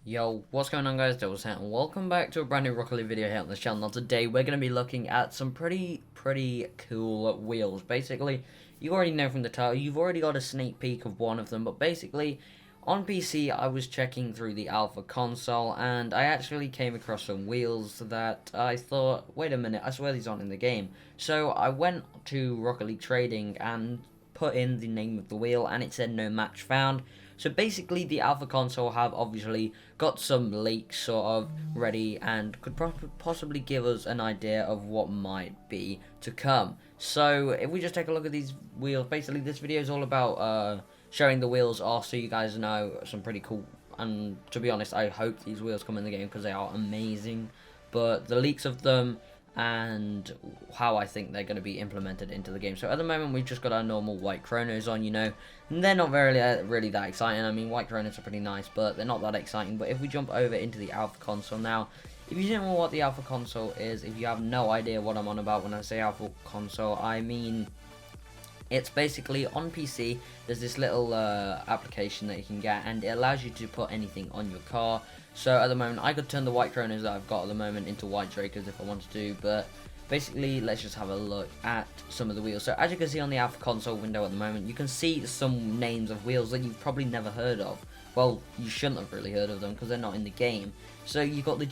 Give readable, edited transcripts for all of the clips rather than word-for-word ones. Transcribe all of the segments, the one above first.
Yo, what's going on guys, Dylbobz here, and welcome back to a brand new Rocket League video here on this channel. Now today we're going to be looking at some pretty cool wheels. Basically, you already know from the title, you've already got a sneak peek of one of them, but basically, on PC I was checking through the alpha console, and I actually came across some wheels that I thought, wait a minute, I swear these aren't in the game. So I went to Rocket League Trading and put in the name of the wheel, and it said no match found. So basically, the alpha console have obviously got some leaks sort of ready and could possibly give us an idea of what might be to come. So if we just take a look at these wheels, basically this video is all about showing the wheels off so you guys know some pretty cool, and to be honest, I hope these wheels come in the game because they are amazing. But the leaks of them and how I think they're going to be implemented into the game. So at the moment we've just got our normal white chronos on, and they're not really that exciting. I mean, white chronos are pretty nice, but they're not that exciting. But if we jump over into the alpha console now, if you don't know what the alpha console is, if you have no idea what I'm on about when I say alpha console, I mean it's basically on PC. There's this little application that you can get, and it allows you to put anything on your car. So at the moment, I could turn the white chronos that I've got at the moment into white Drakers if I wanted to, but basically, let's just have a look at some of the wheels. So as you can see on the alpha console window at the moment, you can see some names of wheels that you've probably never heard of. Well, you shouldn't have really heard of them because they're not in the game. So you've got the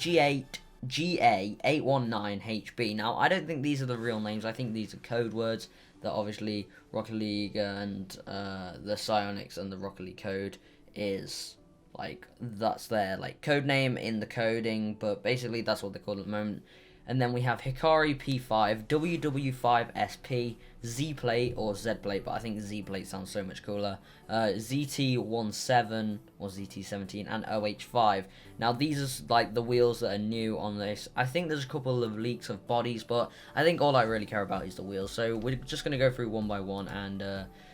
GA819HB. Now, I don't think these are the real names. I think these are code words that obviously Rocket League and the Psyonix and the Rocket League code is, like, that's their code name in the coding, but basically that's what they're called at the moment. And then we have Hikari P5, WW5 SP, Z plate or Z plate, but I think Z plate sounds so much cooler. ZT17 or ZT17 and OH5. Now these are like the wheels that are new on this. I think there's a couple of leaks of bodies, but I think all I really care about is the wheels. So we're just going to go through one by one and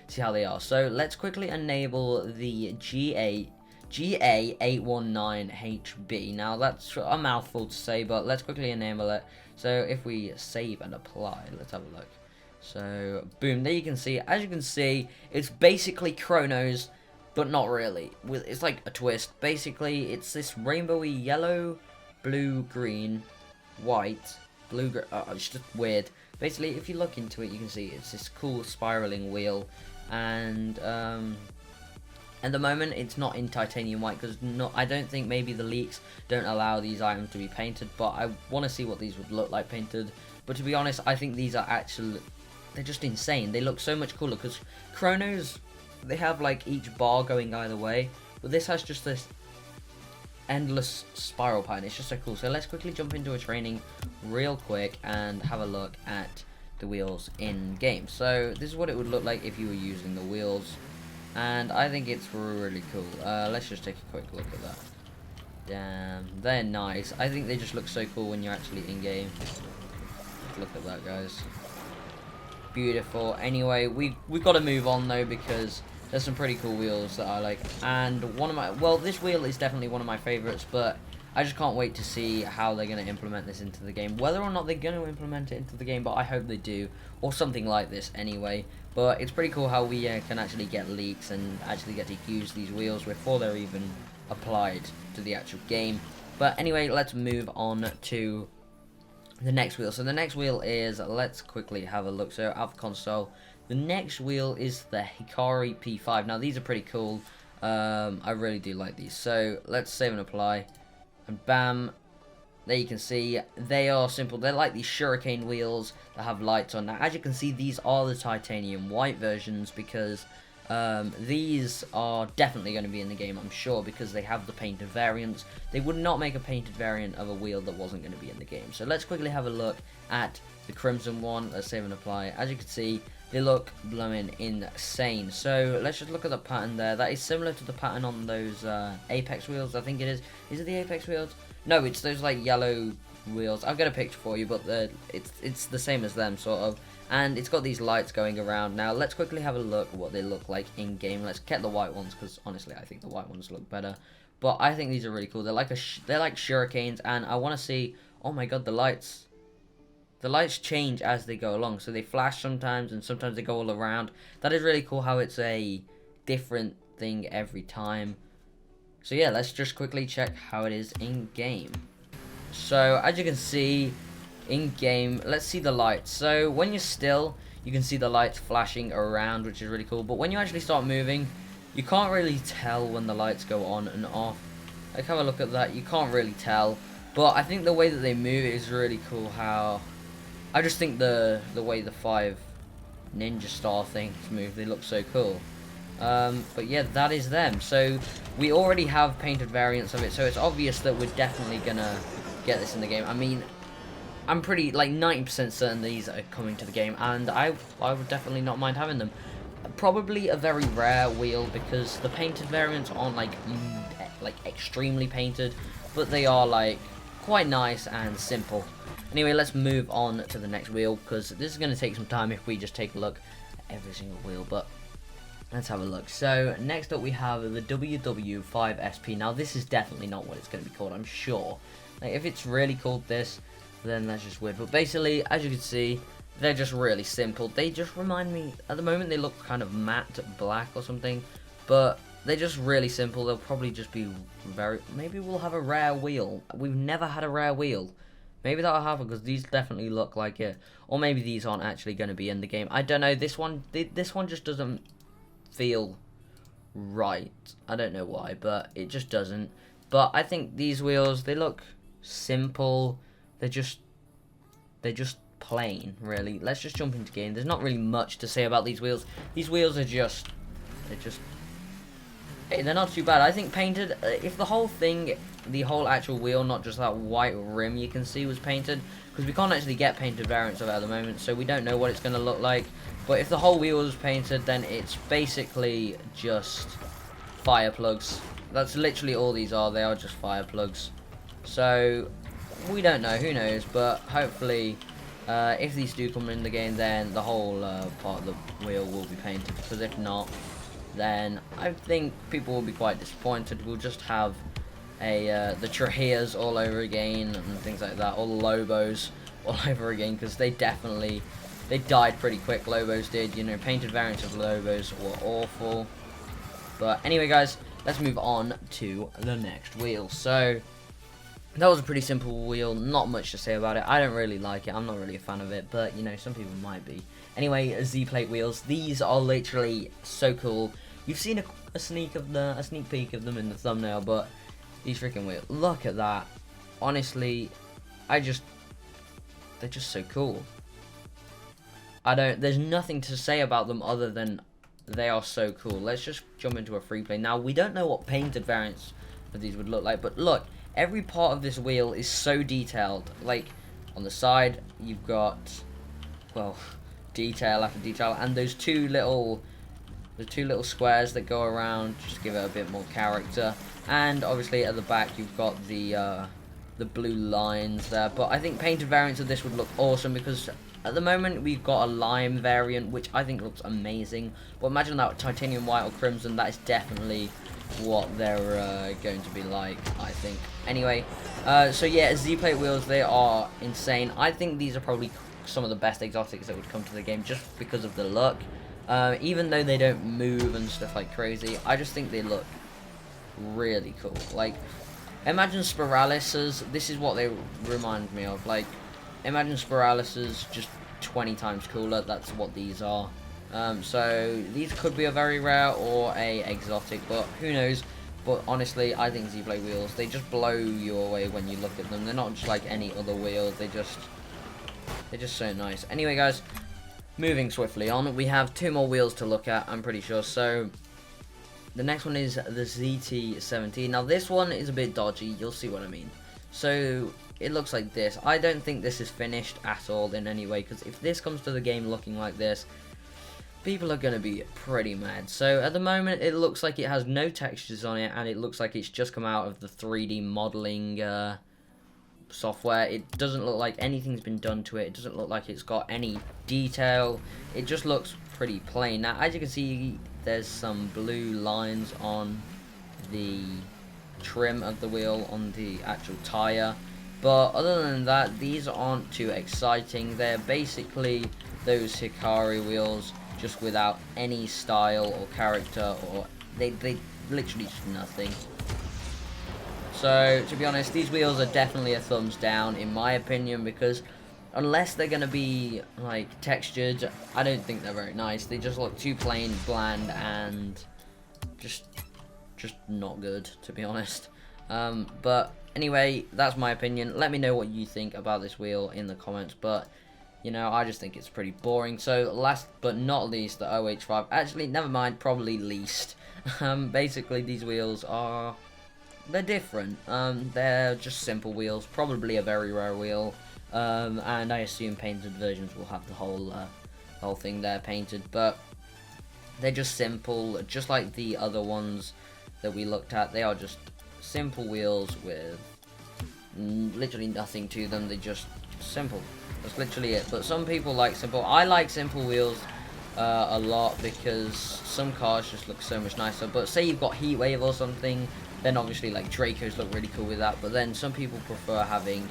see how they are. So let's quickly enable the GA819HB. Now that's a mouthful to say, but let's quickly enable it. So if we save and apply, let's have a look. So boom, there you can see. As you can see, it's basically chronos, but not really. It's like a twist. Basically, it's this rainbowy yellow, blue, green, white, blue. It's just weird. Basically, if you look into it, you can see it's this cool spiraling wheel, and at the moment, it's not in titanium white because I don't think maybe the leaks don't allow these items to be painted, but I want to see what these would look like painted. But to be honest, I think these are actually, they're just insane. They look so much cooler because chronos, they have like each bar going either way, but this has just this endless spiral pattern. It's just so cool. So let's quickly jump into a training real quick and have a look at the wheels in game. So this is what it would look like if you were using the wheels. And I think it's really cool. Let's just take a quick look at that. Damn, they're nice. I think they just look so cool when you're actually in game. Look at that, guys. Beautiful. Anyway, we've got to move on though because there's some pretty cool wheels that I like. And this wheel is definitely one of my favorites, but I just can't wait to see how they're going to implement this into the game. Whether or not they're going to implement it into the game, but I hope they do. Or something like this anyway. But it's pretty cool how we can actually get leaks and actually get to use these wheels before they're even applied to the actual game. But anyway, let's move on to the next wheel. So the next wheel is, let's quickly have a look. So alpha console. The next wheel is the Hikari P5. Now these are pretty cool. I really do like these. So let's save and apply. And bam, there you can see, they are simple. They're like these shuriken wheels that have lights on. Now, as you can see, these are the titanium white versions because these are definitely going to be in the game, I'm sure, because they have the painted variants. They would not make a painted variant of a wheel that wasn't going to be in the game. So let's quickly have a look at the crimson one. Let's save and apply. As you can see, they look blooming insane. So let's just look at the pattern there. That is similar to the pattern on those Apex wheels. I think it is. Is it the Apex wheels? No, it's those like yellow wheels. I've got a picture for you, but it's the same as them sort of. And it's got these lights going around. Now let's quickly have a look at what they look like in game. Let's get the white ones because honestly, I think the white ones look better. But I think these are really cool. They're like they're like shurikens, and I want to see. Oh my god, the lights. The lights change as they go along, so they flash sometimes and sometimes they go all around. That is really cool how it's a different thing every time. So yeah, let's just quickly check how it is in game. So as you can see in game, let's see the lights. So when you're still, you can see the lights flashing around, which is really cool. But when you actually start moving, you can't really tell when the lights go on and off. Like, have a look at that. You can't really tell. But I think the way that they move is really cool. How I just think the way the 5 ninja star things move, they look so cool. But yeah, that is them. So we already have painted variants of it, so it's obvious that we're definitely gonna get this in the game. I mean, I'm pretty, like, 90% certain these are coming to the game, and I would definitely not mind having them. Probably a very rare wheel, because the painted variants aren't like extremely painted, but they are like quite nice and simple. Anyway, let's move on to the next wheel, because this is going to take some time if we just take a look at every single wheel, but let's have a look. So next up we have the WW5 SP. Now this is definitely not what it's going to be called, I'm sure. Like, if it's really called this, then that's just weird. But basically, as you can see, they're just really simple. They just remind me, at the moment they look kind of matte black or something, but they're just really simple. They'll probably just be maybe we'll have a rare wheel. We've never had a rare wheel. Maybe that'll happen, because these definitely look like it. Or maybe these aren't actually going to be in the game. I don't know. This one just doesn't feel right. I don't know why, but it just doesn't. But I think these wheels, they look simple. They're just plain, really. Let's just jump into game. There's not really much to say about these wheels. These wheels are just they're not too bad. I think painted, if the whole thing, the whole actual wheel, not just that white rim you can see, was painted, because we can't actually get painted variants of it at the moment, so we don't know what it's going to look like. But if the whole wheel was painted, then it's basically just fire plugs. That's literally all these are. They are just fire plugs. So we don't know. Who knows? But hopefully, if these do come in the game, then the whole part of the wheel will be painted. Because if not, then I think people will be quite disappointed. We'll just have the Traheas all over again and things like that, or the Lobos all over again, because they died pretty quick. Lobos did, you know. Painted variants of Lobos were awful. But anyway, guys, let's move on to the next wheel. So that was a pretty simple wheel, not much to say about it. I don't really like it. I'm not really a fan of it, but you know, some people might be. Anyway, Z-plate wheels. These are literally so cool. You've seen a sneak peek of them in the thumbnail, but these freaking wheels, look at that. Honestly, they're just so cool. There's nothing to say about them other than they are so cool. Let's just jump into a free play. Now, we don't know what painted variants of these would look like, but look, every part of this wheel is so detailed. Like, on the side, you've got, well, detail after detail, and those two little squares that go around just give it a bit more character. And obviously at the back you've got the blue lines there. But I think painted variants of this would look awesome, because at the moment we've got a lime variant, which I think looks amazing. But imagine that titanium white or crimson. That is definitely what they're going to be like, I think. Anyway, so yeah, Z-plate wheels, they are insane. I think these are probably some of the best exotics that would come to the game, just because of the look. Even though they don't move and stuff like crazy, I just think they look really cool. Like, imagine Spiralis's. This is what they remind me of. Like, imagine Spiralis's just 20 times cooler. That's what these are. So these could be a very rare or a exotic, but who knows. But honestly, I think Z-plate wheels, they just blow you away when you look at them. They're not just like any other wheels. They're just so nice. Anyway, guys, moving swiftly on, we have two more wheels to look at, I'm pretty sure. So the next one is the ZT-17. Now this one is a bit dodgy, you'll see what I mean. So it looks like this. I don't think this is finished at all in any way, because if this comes to the game looking like this, people are going to be pretty mad. So at the moment it looks like it has no textures on it, and it looks like it's just come out of the 3D modeling software. It doesn't look like anything's been done to it. It doesn't look like it's got any detail. It just looks pretty plain. Now, as you can see, there's some blue lines on the trim of the wheel, on the actual tire. But other than that, these aren't too exciting. They're basically those Hikari wheels, just without any style or character, or they literally just nothing. So, to be honest, these wheels are definitely a thumbs down, in my opinion, because unless they're going to be, like, textured, I don't think they're very nice. They just look too plain, bland, and just not good, to be honest. But anyway, that's my opinion. Let me know what you think about this wheel in the comments, but you know, I just think it's pretty boring. So last but not least, the WW5. Actually, never mind, probably least. Basically, these wheels they're different. They're just simple wheels, probably a very rare wheel, and I assume painted versions will have the whole thing there painted, but they're just simple, just like the other ones that we looked at. They are just simple wheels with literally nothing to them. They're just simple. That's literally it. But some people like simple. I like simple wheels a lot because some cars just look so much nicer. But say you've got Heatwave or something, then obviously like Dracos look really cool with that. But then some people prefer having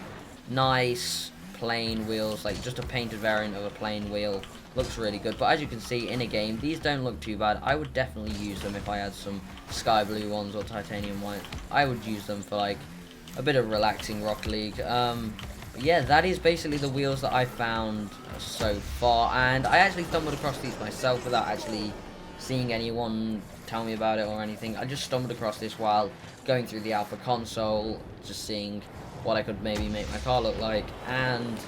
nice plain wheels, like just a painted variant of a plain wheel. Looks really good. But as you can see in a game, these don't look too bad. I would definitely use them if I had some sky blue ones or titanium white. I would use them for like a bit of relaxing Rocket League. Yeah, that is basically the wheels that I found so far, and I actually stumbled across these myself without actually seeing anyone tell me about it or anything. I just stumbled across this while going through the alpha console, just seeing what I could maybe make my car look like, and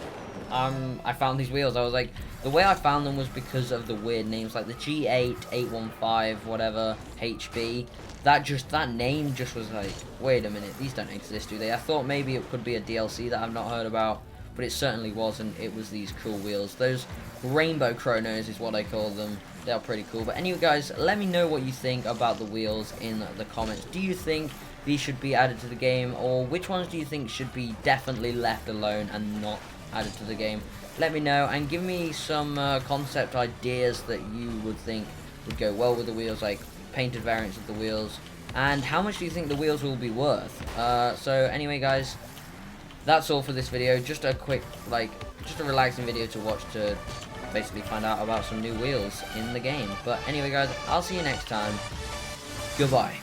I found these wheels. I was like, the way I found them was because of the weird names, like the G8, 815, whatever, HB. That name just was like, wait a minute, these don't exist, do they? I thought maybe it could be a DLC that I've not heard about, but it certainly wasn't. It was these cool wheels. Those rainbow chronos is what I call them. They are pretty cool. But anyway, guys, let me know what you think about the wheels in the comments. Do you think these should be added to the game, or which ones do you think should be definitely left alone and not added to the game? Let me know, and give me some concept ideas that you would think would go well with the wheels, like painted variants of the wheels, and how much do you think the wheels will be worth? So anyway, guys, that's all for this video. Just a quick, just a relaxing video to watch to basically find out about some new wheels in the game. But anyway, guys, I'll see you next time. Goodbye.